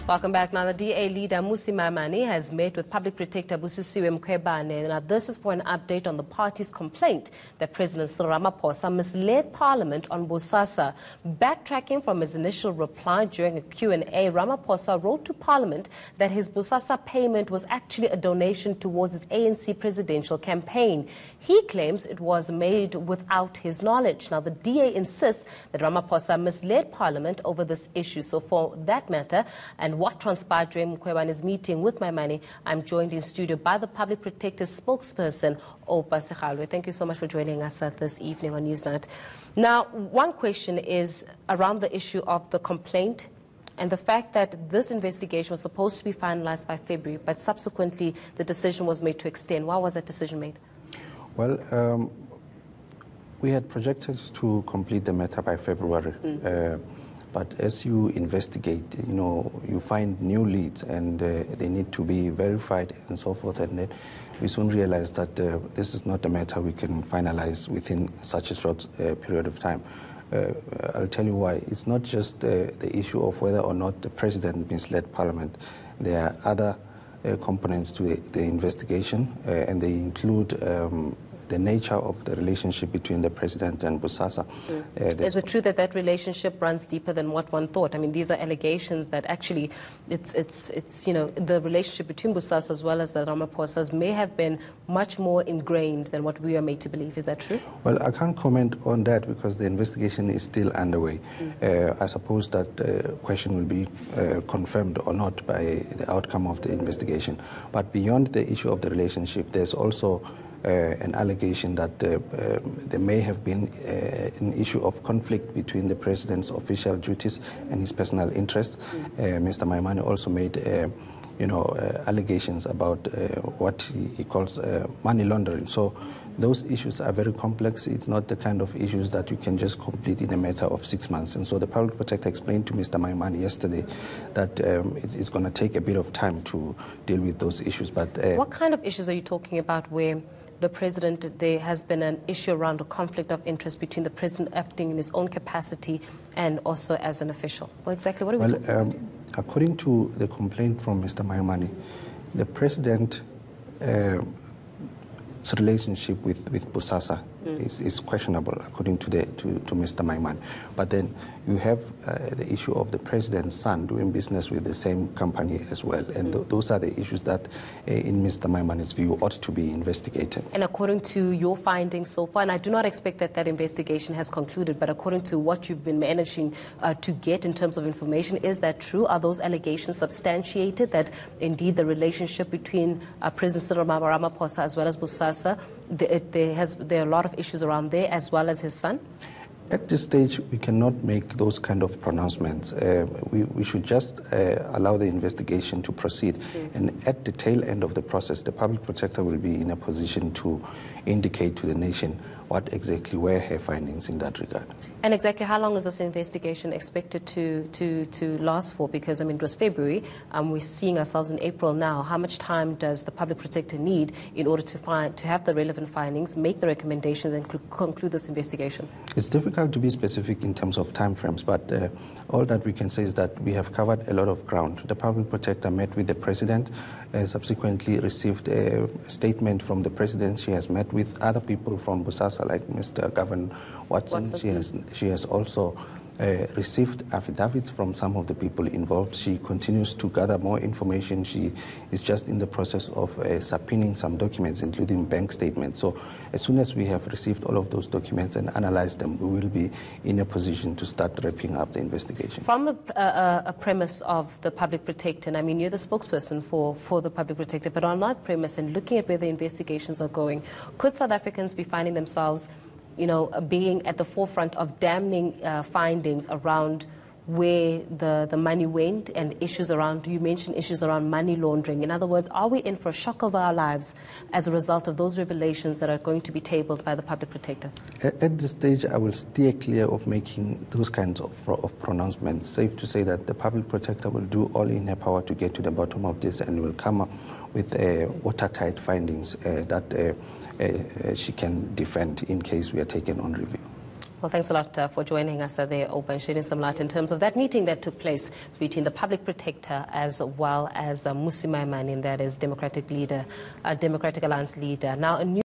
Welcome back. Now, the DA leader, Mmusi Maimane, has met with Public Protector Busisiwe Mkhwebane. Now, this is for an update on the party's complaint that President Cyril Ramaphosa misled Parliament on Bosasa. Backtracking from his initial reply during a Q&A, Ramaphosa wrote to Parliament that his Bosasa payment was actually a donation towards his ANC presidential campaign. He claims it was made without his knowledge. Now, the DA insists that Ramaphosa misled Parliament over this issue. So for that matter, and what transpired during Mkhwebane's meeting with Maimane, I'm joined in studio by the Public Protector's spokesperson, Bosasa. Thank you so much for joining us this evening on Newsnight. Now, one question is around the issue of the complaint and the fact that this investigation was supposed to be finalized by February, but subsequently the decision was made to extend. Why was that decision made? Well, we had projected to complete the matter by February. But as you investigate, you find new leads and they need to be verified and so forth. And then we soon realized that this is not a matter we can finalize within such a short period of time. I'll tell you why. It's not just the issue of whether or not the president misled Parliament. There are other components to the investigation, and they include the nature of the relationship between the president and Bosasa. Is it true that that relationship runs deeper than what one thought? I mean, these are allegations that actually it's the relationship between Bosasa as well as the Ramaphosas may have been much more ingrained than what we are made to believe. Is that true? Well, I can't comment on that because the investigation is still underway. I suppose that question will be confirmed or not by the outcome of the investigation. But beyond the issue of the relationship, there's also an allegation that there may have been an issue of conflict between the president's official duties and his personal interests. Mr. Maimane also made allegations about what he calls money laundering. So those issues are very complex. It's not the kind of issues that you can just complete in a matter of 6 months. And so the Public Protector explained to Mr. Maimane yesterday that it's going to take a bit of time to deal with those issues. But what kind of issues are you talking about where the president, there has been an issue around a conflict of interest between the president acting in his own capacity and also as an official? Well, exactly what are we talking about? According to the complaint from Mr. Maimane, the president's relationship with Bosasa is questionable, according to Mr. Maimane. But then you have the issue of the president's son doing business with the same company as well. And those are the issues that, in Mr. Maimane's view, ought to be investigated. And according to your findings so far, and I do not expect that that investigation has concluded, but according to what you've been managing to get in terms of information, is that true? Are those allegations substantiated that indeed the relationship between President Cyril Ramaphosa as well as Bosasa, there are a lot of issues around there as well as his son? At this stage, we cannot make those kind of pronouncements. We should just allow the investigation to proceed. And at the tail end of the process, the Public Protector will be in a position to indicate to the nation what exactly were her findings in that regard. And exactly how long is this investigation expected to last for? Because, I mean, it was February. We're seeing ourselves in April now. How much time does the Public Protector need in order to have the relevant findings, make the recommendations, and conclude this investigation? It's difficult to be specific in terms of timeframes, but all that we can say is that we have covered a lot of ground. The Public Protector met with the President, subsequently received a statement from the President. She has met with other people from Bosasa, like Mr. Governor Watson. She has also received affidavits from some of the people involved. She continues to gather more information. She is just in the process of subpoenaing some documents, including bank statements. So as soon as we have received all of those documents and analyzed them, we will be in a position to start wrapping up the investigation. From a premise of the Public Protector, and I mean, you're the spokesperson for the Public Protector, but on that premise and looking at where the investigations are going, could South Africans be finding themselves being at the forefront of damning findings around where the money went and issues around, you mentioned issues around money laundering. In other words, are we in for a shock of our lives as a result of those revelations that are going to be tabled by the Public Protector? At this stage, I will steer clear of making those kinds of pronouncements. Safe to say that the Public Protector will do all in her power to get to the bottom of this and will come up with watertight findings that she can defend in case we are taken on review. Well, thanks a lot for joining us there, Open, shedding some light in terms of that meeting that took place between the Public Protector as well as Mmusi Maimane, that is Democratic Alliance leader. Now, a new